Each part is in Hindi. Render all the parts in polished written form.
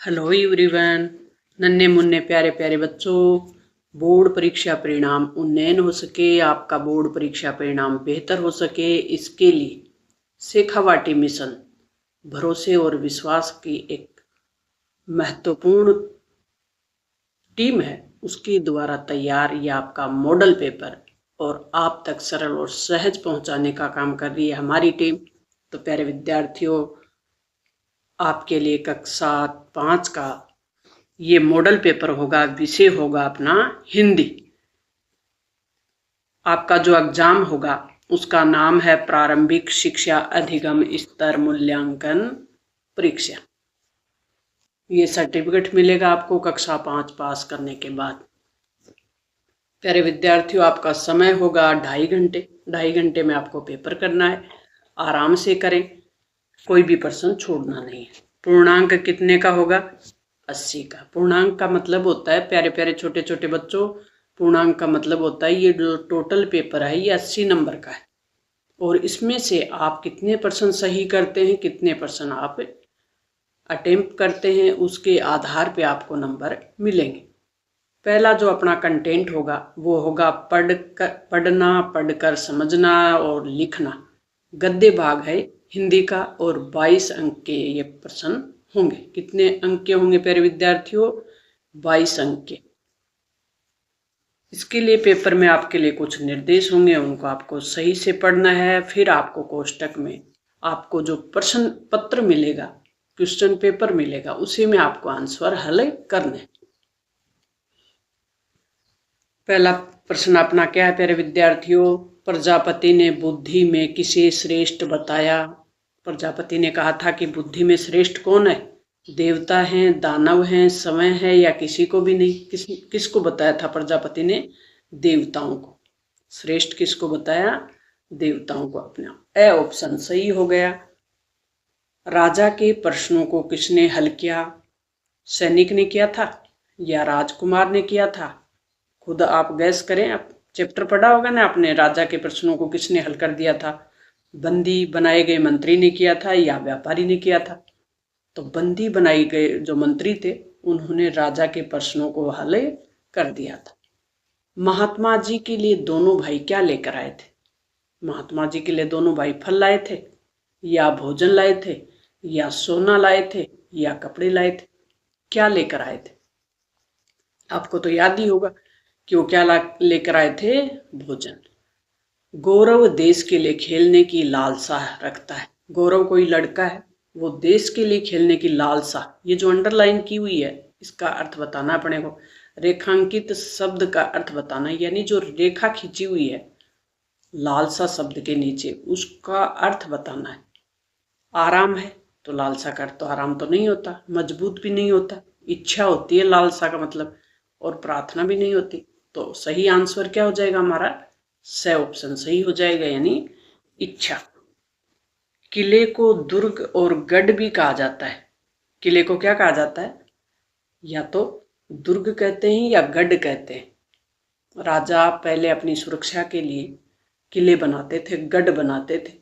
Hello everyone. नन्हे मुन्ने प्यारे प्यारे बच्चों, बोर्ड परीक्षा परिणाम उन्नयन हो सके, आपका बोर्ड परीक्षा परिणाम बेहतर हो सके, इसके लिए शेखावाटी मिशन भरोसे और विश्वास की एक महत्वपूर्ण टीम है, उसके द्वारा तैयार ये आपका मॉडल पेपर और आप तक सरल और सहज पहुंचाने का काम कर रही है हमारी टीम। तो प्यारे विद्यार्थियों, आपके लिए कक्षा 5 का ये मॉडल पेपर होगा। विषय होगा अपना हिंदी। आपका जो एग्जाम होगा उसका नाम है प्रारंभिक शिक्षा अधिगम स्तर मूल्यांकन परीक्षा। ये सर्टिफिकेट मिलेगा आपको कक्षा 5 पास करने के बाद। प्यारे विद्यार्थियों, आपका समय होगा 2.5 घंटे। 2.5 घंटे में आपको पेपर करना है। आराम से करें, कोई भी प्रश्न छोड़ना नहीं है। पूर्णांक कितने का होगा? 80 का। पूर्णांक का मतलब होता है, प्यारे प्यारे छोटे छोटे बच्चों, पूर्णांक का मतलब होता है ये जो टोटल पेपर है ये 80 नंबर का है, और इसमें से आप कितने परसेंट सही करते हैं, कितने परसेंट आप अटेम्प्ट करते हैं, उसके आधार पे आपको नंबर मिलेंगे। पहला जो अपना कंटेंट होगा वो होगा पढ़ना, पढ़कर समझना और लिखना। गद्य भाग है हिंदी का, और 22 अंक के ये प्रश्न होंगे। कितने अंक के होंगे प्यारे विद्यार्थियों? 22 अंक के। इसके लिए पेपर में आपके लिए कुछ निर्देश होंगे, उनको आपको सही से पढ़ना है। फिर आपको कोष्टक में आपको जो प्रश्न पत्र मिलेगा, क्वेश्चन पेपर मिलेगा, उसी में आपको आंसर हल करने। पहला प्रश्न अपना क्या है प्यारे विद्यार्थियों? प्रजापति ने बुद्धि में किसे श्रेष्ठ बताया? प्रजापति ने कहा था कि बुद्धि में श्रेष्ठ कौन है? देवता हैं, दानव हैं, समय है, या किसी को भी नहीं? किसको बताया था प्रजापति ने? देवताओं को। श्रेष्ठ किसको बताया? देवताओं को। अपना ए ऑप्शन सही हो गया। राजा के प्रश्नों को किसने हल किया? सैनिक ने किया था या राजकुमार ने किया था? खुद आप गैस करें। आप चैप्टर पढ़ा होगा ना आपने, राजा के प्रश्नों को किसने हल कर दिया था? बंदी बनाए गए मंत्री ने किया था या व्यापारी ने किया था? तो बंदी बनाए गए जो मंत्री थे उन्होंने राजा के प्रश्नों को हल कर दिया था। महात्मा जी के लिए दोनों भाई क्या लेकर आए थे? महात्मा जी के लिए दोनों भाई फल लाए थे, या भोजन लाए थे, या सोना लाए थे, या कपड़े लाए थे? क्या लेकर आए थे? आपको तो याद ही होगा कि वो क्या लेकर आए थे? भोजन। गौरव देश के लिए खेलने की लालसा रखता है। गौरव कोई लड़का है, वो देश के लिए खेलने की लालसा, ये जो अंडरलाइन की हुई है इसका अर्थ बताना अपने को। रेखांकित शब्द का अर्थ बताना, यानी जो रेखा खींची हुई है लालसा शब्द के नीचे, उसका अर्थ बताना है। आराम है तो लालसा का अर्थ तो आराम तो नहीं होता, मजबूत भी नहीं होता, इच्छा होती है लालसा का मतलब, और प्रार्थना भी नहीं होती। तो सही आंसर क्या हो जाएगा हमारा? स ऑप्शन सही हो जाएगा, यानी इच्छा। किले को दुर्ग और गढ़ भी कहा जाता है। किले को क्या कहा जाता है? या तो दुर्ग कहते हैं या गढ़ कहते हैं। राजा पहले अपनी सुरक्षा के लिए किले बनाते थे, गढ़ बनाते थे,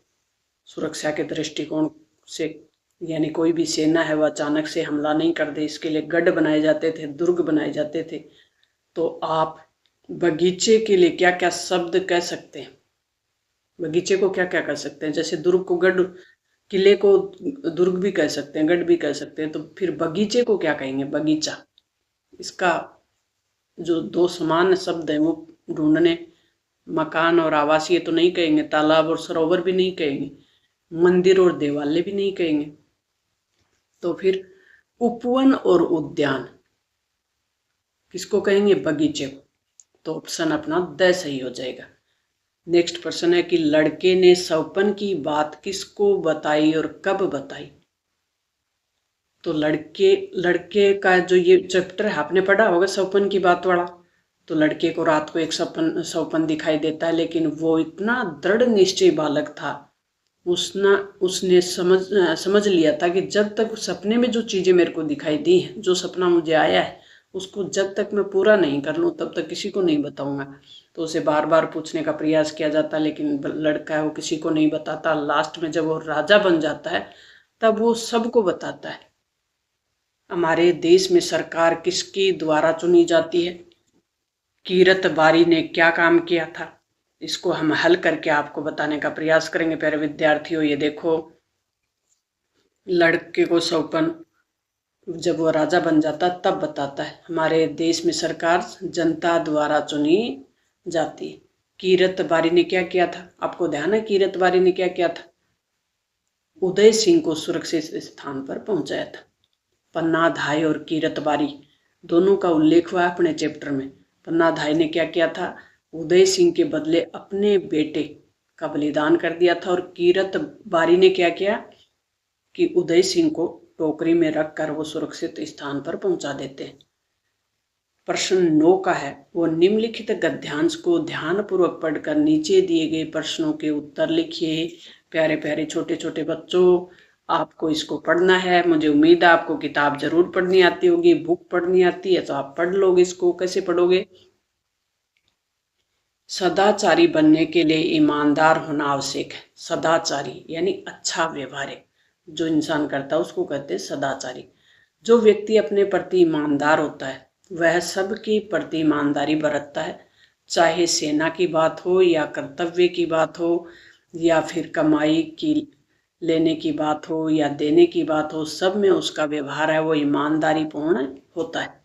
सुरक्षा के दृष्टिकोण से, यानी कोई भी सेना है वह अचानक से हमला नहीं कर दे, इसके लिए गढ़ बनाए जाते थे, दुर्ग बनाए जाते थे। तो आप बगीचे के लिए क्या क्या शब्द कह सकते हैं? बगीचे को क्या क्या कह सकते हैं? जैसे दुर्ग को गढ़, किले को दुर्ग भी कह सकते हैं, गढ़ भी कह सकते हैं, तो फिर बगीचे को क्या कहेंगे? बगीचा। इसका जो दो समान शब्द हैं वो ढूंढने। मकान और आवासीय तो नहीं कहेंगे, तालाब और सरोवर भी नहीं कहेंगे, मंदिर और देवालय भी नहीं कहेंगे, तो फिर उपवन और उद्यान किसको कहेंगे? बगीचे को। तो ऑप्शन अपना द सही हो जाएगा। नेक्स्ट प्रश्न है कि लड़के ने सौपन की बात किसको बताई और कब बताई? तो लड़के का जो ये चैप्टर है आपने पढ़ा होगा सौपन की बात वाला। तो लड़के को रात को एक सौपन दिखाई देता है, लेकिन वो इतना दृढ़ निश्चय बालक था, उसने समझ लिया था कि जब तक सपने में जो चीज़ें मेरे को दिखाई दी हैं, जो सपना मुझे आया है, उसको जब तक मैं पूरा नहीं कर लूँ तब तक किसी को नहीं बताऊंगा। तो उसे बार बार पूछने का प्रयास किया जाता, लेकिन लड़का है वो किसी को नहीं बताता। लास्ट में जब वो राजा बन जाता है तब वो सबको बताता है। हमारे देश में सरकार किसकी द्वारा चुनी जाती है? कीरत बारी ने क्या काम किया था? इसको हम हल करके आपको बताने का प्रयास करेंगे। प्यारे विद्यार्थियों, ये देखो, लड़के को सौपन जब वो राजा बन जाता तब बताता है हमारे देश में सरकार जनता द्वारा चुनी जाती है। कीरत बारी ने क्या किया था? आपको ध्यान है कीरत बारी ने क्या किया था? उदय सिंह को सुरक्षित स्थान पर पहुंचाया था। पन्ना धाय और कीरत बारी दोनों का उल्लेख हुआ अपने चैप्टर में। पन्ना धाय ने क्या किया था? उदय सिंह के बदले अपने बेटे का बलिदान कर दिया था। और कीरत बारी ने क्या किया कि उदय सिंह को टोकरी में रखकर वो सुरक्षित स्थान पर पहुंचा देते हैं। प्रश्न 9 का है, वो निम्नलिखित गद्यांश को ध्यानपूर्वक पढ़कर नीचे दिए गए प्रश्नों के उत्तर लिखिए। प्यारे प्यारे छोटे छोटे बच्चों, आपको इसको पढ़ना है। मुझे उम्मीद है आपको किताब जरूर पढ़नी आती होगी, बुक पढ़नी आती है तो आप पढ़ लोगे। इसको कैसे पढ़ोगे? सदाचारी बनने के लिए ईमानदार होना आवश्यक है। सदाचारी यानी अच्छा व्यवहार जो इंसान करता है उसको कहते हैं सदाचारी। जो व्यक्ति अपने प्रति ईमानदार होता है वह सबके प्रति ईमानदारी बरतता है, चाहे सेना की बात हो या कर्तव्य की बात हो या फिर कमाई की लेने की बात हो या देने की बात हो, सब में उसका व्यवहार है वो ईमानदारी पूर्ण होता है।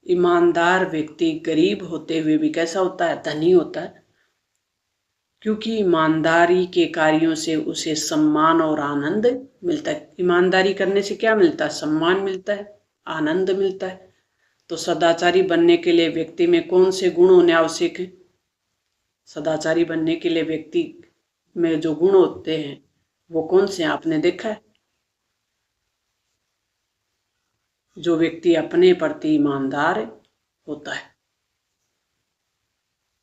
ईमानदार व्यक्ति गरीब होते हुए भी कैसा होता है? धनी होता है, क्योंकि ईमानदारी के कार्यों से उसे सम्मान और आनंद मिलता है। ईमानदारी करने से क्या मिलता है? सम्मान मिलता है, आनंद मिलता है। तो सदाचारी बनने के लिए व्यक्ति में कौन से गुण होने आवश्यक है? सदाचारी बनने के लिए व्यक्ति में जो गुण होते हैं वो कौन से हैं? आपने देखा है? जो व्यक्ति अपने प्रति ईमानदार होता है।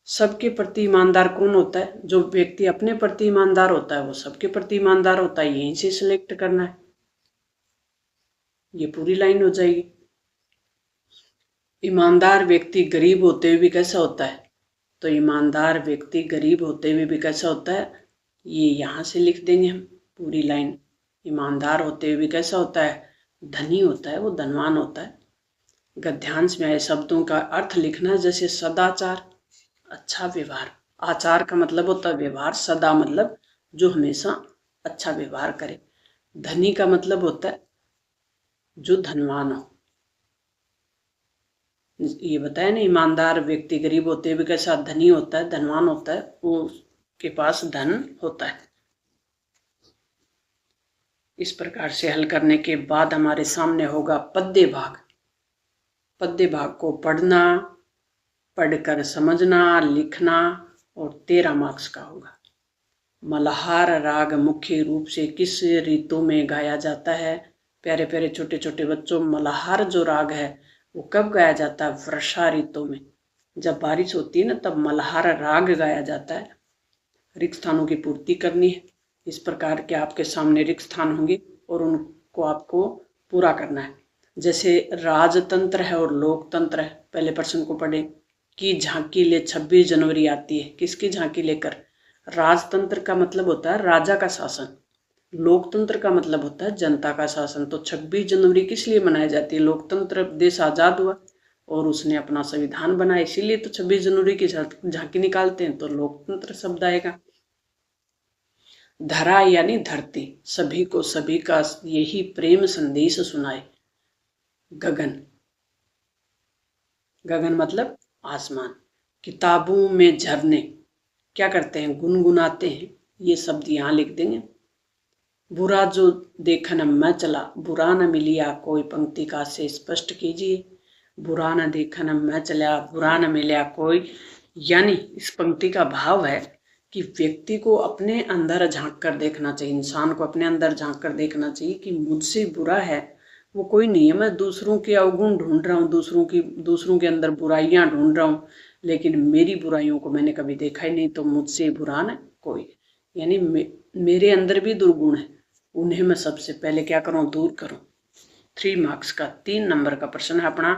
सबके प्रति ईमानदार कौन होता है? जो व्यक्ति अपने प्रति ईमानदार होता है वो सबके प्रति ईमानदार होता है। यहीं से सिलेक्ट करना है, ये पूरी लाइन हो जाएगी। ईमानदार व्यक्ति गरीब होते हुए भी कैसा होता है? तो ईमानदार व्यक्ति गरीब होते हुए भी कैसा होता है? ये यहाँ से लिख देंगे हम पूरी लाइन। ईमानदार होते हुए भी कैसा होता है? धनी होता है, वो धनवान होता है। गद्यांश में आए शब्दों का अर्थ लिखना, जैसे सदाचार अच्छा व्यवहार। आचार का मतलब होता है व्यवहार, सदा मतलब जो हमेशा अच्छा व्यवहार करे। धनी का मतलब होता है जो धनवान हो। ये बताया ना, ईमानदार व्यक्ति गरीब होते हुए कैसा? धनी होता है, धनवान होता है, वो के पास धन होता है। इस प्रकार से हल करने के बाद हमारे सामने होगा पद्य भाग। पद्य भाग को पढ़ना, पढ़कर समझना, लिखना और 13 मार्क्स का होगा। मल्हार राग मुख्य रूप से किस ऋतु में गाया जाता है? प्यारे प्यारे छोटे छोटे बच्चों, मल्हार जो राग है वो कब गाया जाता है? वर्षा ऋतु में। जब बारिश होती है ना तब मल्हार राग गाया जाता है। रिक्त स्थानों की पूर्ति करनी है। इस प्रकार के आपके सामने रिक्त स्थान होंगे और उनको आपको पूरा करना है। जैसे राजतंत्र है और लोकतंत्र है। पहले प्रश्न को पढ़े कि झांकी ले 26 जनवरी आती है। किसकी झांकी लेकर? राजतंत्र का मतलब होता है राजा का शासन, लोकतंत्र का मतलब होता है जनता का शासन। तो 26 जनवरी किस लिए मनाई जाती है? लोकतंत्र देश आजाद हुआ और उसने अपना संविधान बनाया, इसीलिए तो 26 जनवरी की झांकी निकालते हैं, तो लोकतंत्र शब्द आएगा। धरा यानी धरती, सभी को सभी का यही प्रेम संदेश सुनाए। गगन, गगन मतलब आसमान। किताबों में झरने क्या करते हैं? गुनगुनाते हैं। ये शब्द यहाँ लिख देंगे। बुरा जो देखन मैं चला, बुरा न मिलिया कोई, पंक्ति का से स्पष्ट कीजिए। बुरा न देखन मैं चला, बुरा न मिलिया कोई, यानी इस पंक्ति का भाव है कि व्यक्ति को अपने अंदर झांक कर देखना चाहिए, इंसान को अपने अंदर झांक कर देखना चाहिए कि मुझसे बुरा है वो कोई नहीं है। मैं दूसरों के अवगुण ढूंढ रहा हूँ, दूसरों के अंदर बुराइयां ढूंढ रहा हूँ, लेकिन मेरी बुराइयों को मैंने कभी देखा ही नहीं, तो मुझसे बुरा न कोई। यानी मेरे अंदर भी दुर्गुण है, उन्हें मैं सबसे पहले क्या करूं? दूर करूं। 3 मार्क्स का 3 नंबर का प्रश्न है अपना।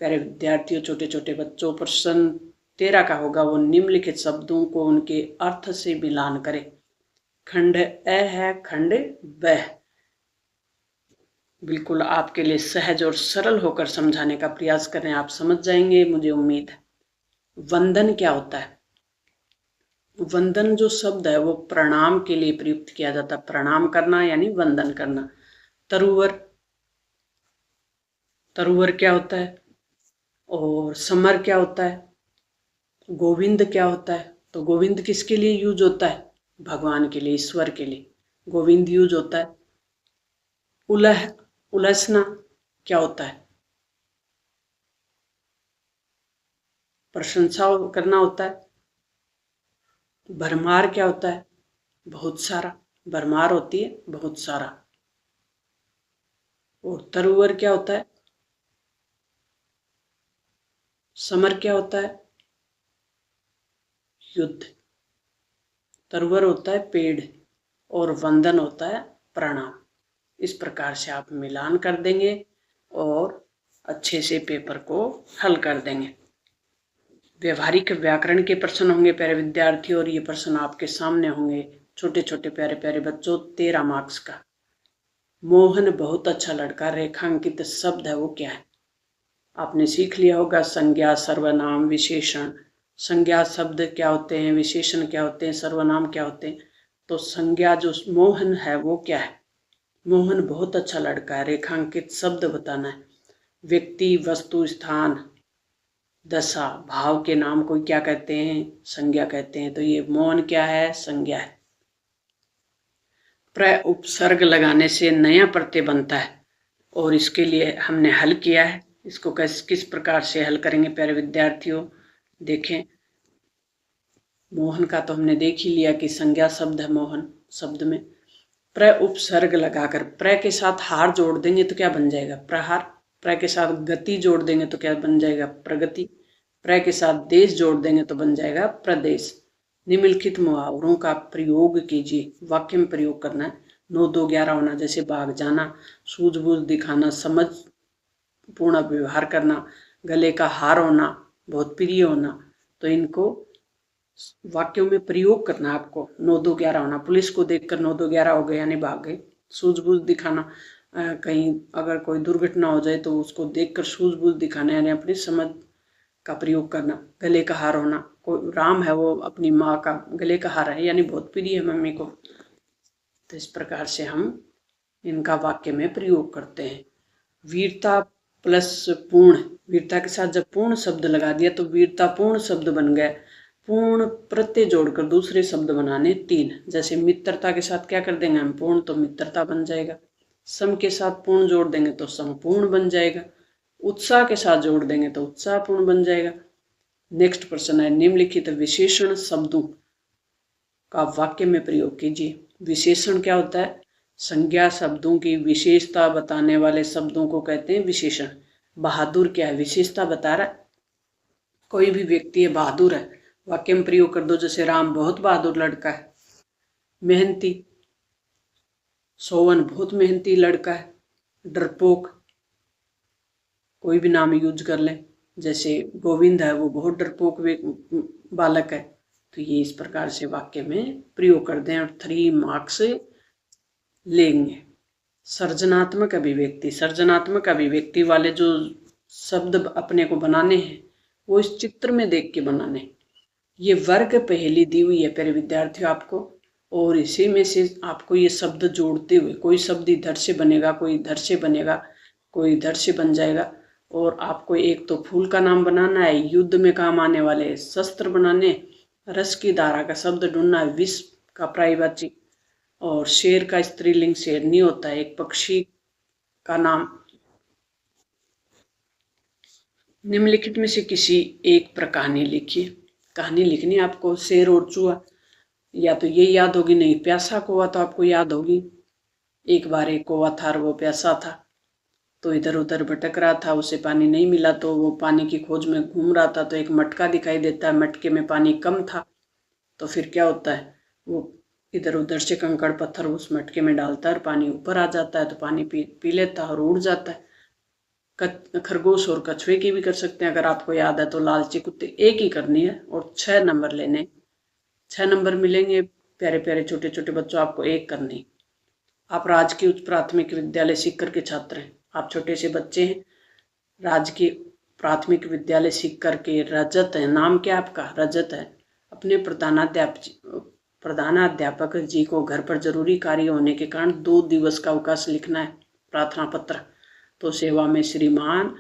प्यारे विद्यार्थियों, छोटे छोटे बच्चों, प्रश्न 13 का होगा, वो निम्नलिखित शब्दों को उनके अर्थ से मिलान करें। खंड अ है, खंड ब। बिल्कुल आपके लिए सहज और सरल होकर समझाने का प्रयास करें, आप समझ जाएंगे, मुझे उम्मीद है। वंदन क्या होता है? वंदन जो शब्द है वो प्रणाम के लिए प्रयुक्त किया जाता है, प्रणाम करना यानी वंदन करना। तरुवर, तरुवर क्या होता है? और समर क्या होता है? गोविंद क्या होता है? तो गोविंद किसके लिए यूज होता है? भगवान के लिए, ईश्वर के लिए गोविंद यूज होता है। उलह, उलसना क्या होता है? प्रशंसा करना होता है। भरमार क्या होता है? बहुत सारा, भरमार होती है बहुत सारा। और तरुवर क्या होता है? समर क्या होता है? युद्ध। तरुवर होता है पेड़ और वंदन होता है प्रणाम। इस प्रकार से आप मिलान कर देंगे और अच्छे से पेपर को हल कर देंगे। व्यवहारिक व्याकरण के प्रश्न होंगे प्यारे विद्यार्थियों, और ये प्रश्न आपके सामने होंगे छोटे छोटे प्यारे प्यारे बच्चों, 13 मार्क्स का। मोहन बहुत अच्छा लड़का, रेखांकित शब्द है वो क्या है? आपने सीख लिया होगा संज्ञा, सर्वनाम, विशेषण। संज्ञा शब्द क्या होते हैं, विशेषण क्या होते हैं, सर्वनाम क्या होते हैं। तो संज्ञा जो मोहन है वो क्या है? मोहन बहुत अच्छा लड़का है, रेखांकित शब्द बताना है। व्यक्ति, वस्तु, स्थान, दशा, भाव के नाम को क्या कहते हैं? संज्ञा कहते हैं। तो ये मोहन क्या है? संज्ञा है। प्र उपसर्ग लगाने से नया प्रत्यय बनता है, और इसके लिए हमने हल किया है। इसको किस प्रकार से हल करेंगे प्यारे विद्यार्थियों, देखें। मोहन का तो हमने देख ही लिया कि संज्ञा शब्द है मोहन शब्द में। प्र उपसर्ग लगाकर प्र के साथ हार जोड़ देंगे तो क्या बन जाएगा? प्रहार। प्र के साथ गति जोड़ देंगे तो क्या बन जाएगा? प्रगति। प्र के साथ देश जोड़ देंगे तो बन जाएगा प्रदेश। निम्नलिखित मुहावरों का प्रयोग कीजिए, वाक्य में प्रयोग करना है। 9 2 11 होना, जैसे भाग जाना, सूझबूझ दिखाना, समझ पूर्ण व्यवहार करना, गले का हार होना, बहुत प्रिय होना। तो इनको वाक्यों में प्रयोग करना है आपको। 9 2 11 होना, पुलिस को देखकर 9 2 11 हो गए यानी भाग गए। सूझबूझ दिखाना, कहीं अगर कोई दुर्घटना हो जाए तो उसको देखकर सूझबूझ दिखाना यानी अपनी समझ का प्रयोग करना। गले का हार होना, कोई राम है वो अपनी माँ का गले का हार है यानी बहुत प्रिय है मम्मी को। तो इस प्रकार से हम इनका वाक्य में प्रयोग करते हैं। वीरता प्लस पूर्ण, वीरता के साथ जब पूर्ण शब्द लगा दिया तो वीरता पूर्ण शब्द बन गया। पूर्ण प्रत्यय जोड़कर दूसरे शब्द बनाने 3, जैसे मित्रता के साथ क्या कर देंगे हम? पूर्ण, तो मित्रता बन जाएगा। सम के साथ पूर्ण जोड़ देंगे तो संपूर्ण बन जाएगा। उत्साह के साथ जोड़ देंगे तो उत्साहपूर्ण बन जाएगा। नेक्स्ट प्रश्न है, निम्नलिखित विशेषण शब्दों का वाक्य में प्रयोग कीजिए। विशेषण क्या होता है? संज्ञा शब्दों की विशेषता बताने वाले शब्दों को कहते हैं विशेषण। बहादुर क्या है? विशेषता बता रहा है, कोई भी व्यक्ति है बहादुर है, वाक्य में प्रयोग कर दो, जैसे राम बहुत बहादुर लड़का है। मेहनती, सोवन बहुत मेहनती लड़का है। डरपोक, कोई भी नाम यूज कर लें, जैसे गोविंद है वो बहुत डरपोक बालक है। तो ये इस प्रकार से वाक्य में प्रयोग कर दें और 3 मार्क्स लेंगे। सर्जनात्मक अभिव्यक्ति, सर्जनात्मक अभिव्यक्ति वाले जो शब्द अपने को बनाने हैं वो इस चित्र में देख के बनाने। ये वर्ग पहेली दी हुई है प्यारे विद्यार्थियों आपको, और इसी में से आपको ये शब्द जोड़ते हुए, कोई शब्द इधर से बनेगा, कोई इधर से बनेगा, कोई इधर से बन जाएगा। और आपको एक तो फूल का नाम बनाना है, युद्ध में काम आने वाले शस्त्र बनाने, रस की धारा का शब्द ढूंढना है, विष का पर्यायवाची, और शेर का स्त्रीलिंग शेरनी होता है, एक पक्षी का नाम। निम्नलिखित में से किसी एक पर कहानी लिखिए। कहानी लिखनी है आपको, शेर और चूहा, या तो ये याद होगी, नहीं प्यासा कौवा तो आपको याद होगी। एक बार एक कौवा था और वो प्यासा था, तो इधर उधर भटक रहा था, उसे पानी नहीं मिला, तो वो पानी की खोज में घूम रहा था। तो एक मटका दिखाई देता है, मटके में पानी कम था, तो फिर क्या होता है, वो इधर उधर से कंकड़ पत्थर उस मटके में डालता है और पानी ऊपर आ जाता है, तो पानी पी लेता है और उड़ जाता है। खरगोश और कछुए की भी कर सकते हैं, अगर आपको याद है तो। लालची कुत्ते, एक ही करनी है और 6 नंबर लेने, 6 नंबर मिलेंगे प्यारे प्यारे छोटे छोटे बच्चों, आपको एक करनी। आप राजकीय उच्च प्राथमिक विद्यालय सीकर के छात्र हैं, आप छोटे से बच्चे हैं, राजकीय प्राथमिक विद्यालय सीकर के रजत है। नाम क्या आपका? रजत है। अपने प्रधानाध्यापक जी को घर पर जरूरी कार्य होने के कारण 2 दिवस का अवकाश लिखना है, प्रार्थना पत्र। तो सेवा में श्रीमान,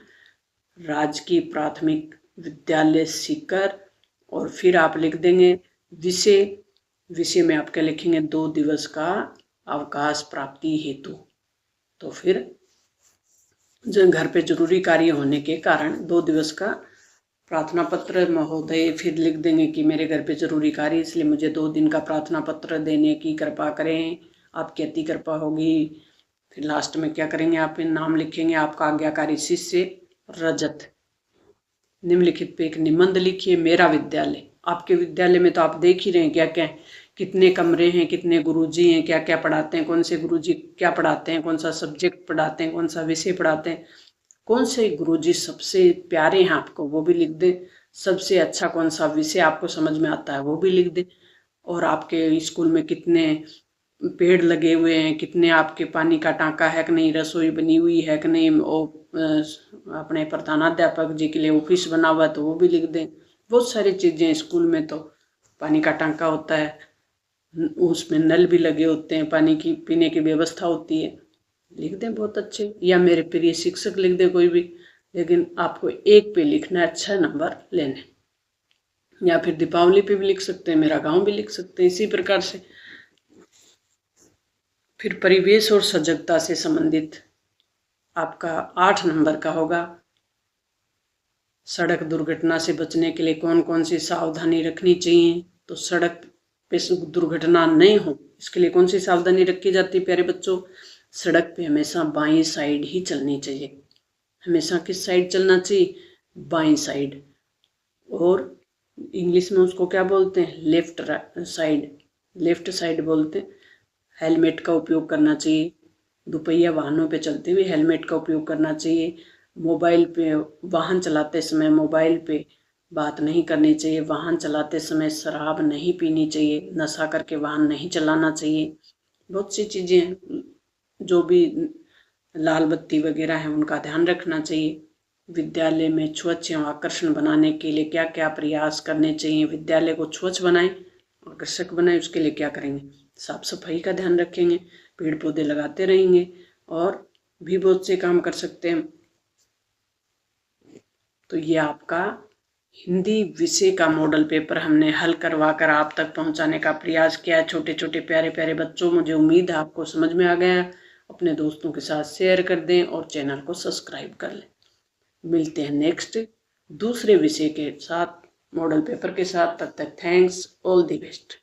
राजकीय प्राथमिक विद्यालय सीकर, और फिर आप लिख देंगे विषय में आप क्या लिखेंगे? 2 दिवस का अवकाश प्राप्ति हेतु। तो फिर जो घर पे जरूरी कार्य होने के कारण 2 दिवस का प्रार्थना पत्र महोदय, फिर लिख देंगे कि मेरे घर पे जरूरी कार्य, इसलिए मुझे 2 दिन का प्रार्थना पत्र देने की कृपा करें, आपकी अति कृपा होगी। फिर लास्ट में क्या करेंगे? आप नाम लिखेंगे, आपका आज्ञाकारी शिष्य रजत। निम्नलिखित पे एक निबंध लिखिए, मेरा विद्यालय। आपके विद्यालय में तो आप देख ही रहे हैं क्या क्या, कितने कमरे हैं, कितने गुरुजी हैं, क्या क्या पढ़ाते हैं, कौन से गुरुजी क्या पढ़ाते हैं, कौन सा सब्जेक्ट पढ़ाते हैं, कौन सा विषय पढ़ाते हैं, कौन से गुरुजी सबसे प्यारे हैं आपको, वो भी लिख दें। सबसे अच्छा कौन सा विषय आपको समझ में आता है, वो भी लिख दें। और आपके स्कूल में कितने पेड़ लगे हुए हैं, कितने आपके पानी का टांका है कि नहीं, रसोई बनी हुई है कि नहीं, अपने प्रधानाध्यापक जी के लिए ऑफिस बना हुआ है तो वो भी लिख दें। बहुत सारी चीज़ें स्कूल में, तो पानी का टांका होता है, उसमें नल भी लगे होते हैं, पानी की पीने की व्यवस्था होती है, लिख दें बहुत अच्छे। या मेरे प्रिय शिक्षक लिख दें कोई भी, लेकिन आपको एक पे लिखना है, अच्छा नंबर लेने। या फिर दीपावली पे भी लिख सकते हैं, मेरा गांव भी लिख सकते हैं, इसी प्रकार से। फिर परिवेश और सजगता से संबंधित आपका 8 नंबर का होगा। सड़क दुर्घटना से बचने के लिए कौन कौन सी सावधानी रखनी चाहिए? तो सड़क पे दुर्घटना नहीं हो, इसके लिए कौन सी सावधानी रखी जाती है प्यारे बच्चों? सड़क पे हमेशा बाईं साइड ही चलनी चाहिए। हमेशा किस साइड चलना चाहिए? बाईं साइड। और इंग्लिश में उसको क्या बोलते हैं? लेफ्ट साइड, लेफ्ट साइड बोलते हैं। हेलमेट का उपयोग करना चाहिए, दुपहिया वाहनों पे चलते हुए हेलमेट का उपयोग करना चाहिए। मोबाइल पे वाहन चलाते समय मोबाइल पे बात नहीं करनी चाहिए। वाहन चलाते समय शराब नहीं पीनी चाहिए, नशा करके वाहन नहीं चलाना चाहिए। बहुत सी चीज़ें हैं, जो भी लाल बत्ती वगैरह है उनका ध्यान रखना चाहिए। विद्यालय में स्वच्छ एवं आकर्षण बनाने के लिए क्या क्या प्रयास करने चाहिए? विद्यालय को स्वच्छ बनाएं, आकर्षक बनाएं, उसके लिए क्या करेंगे? साफ सफाई का ध्यान रखेंगे, पेड़ पौधे लगाते रहेंगे, और भी बहुत से काम कर सकते हैं। तो ये आपका हिंदी विषय का मॉडल पेपर हमने हल करवा कर आप तक पहुंचाने का प्रयास किया। छोटे छोटे प्यारे प्यारे बच्चों, मुझे उम्मीद है आपको समझ में आ गया। अपने दोस्तों के साथ शेयर कर दें और चैनल को सब्सक्राइब कर लें। मिलते हैं नेक्स्ट दूसरे विषय के साथ, मॉडल पेपर के साथ। तब तक थैंक्स, ऑल द बेस्ट।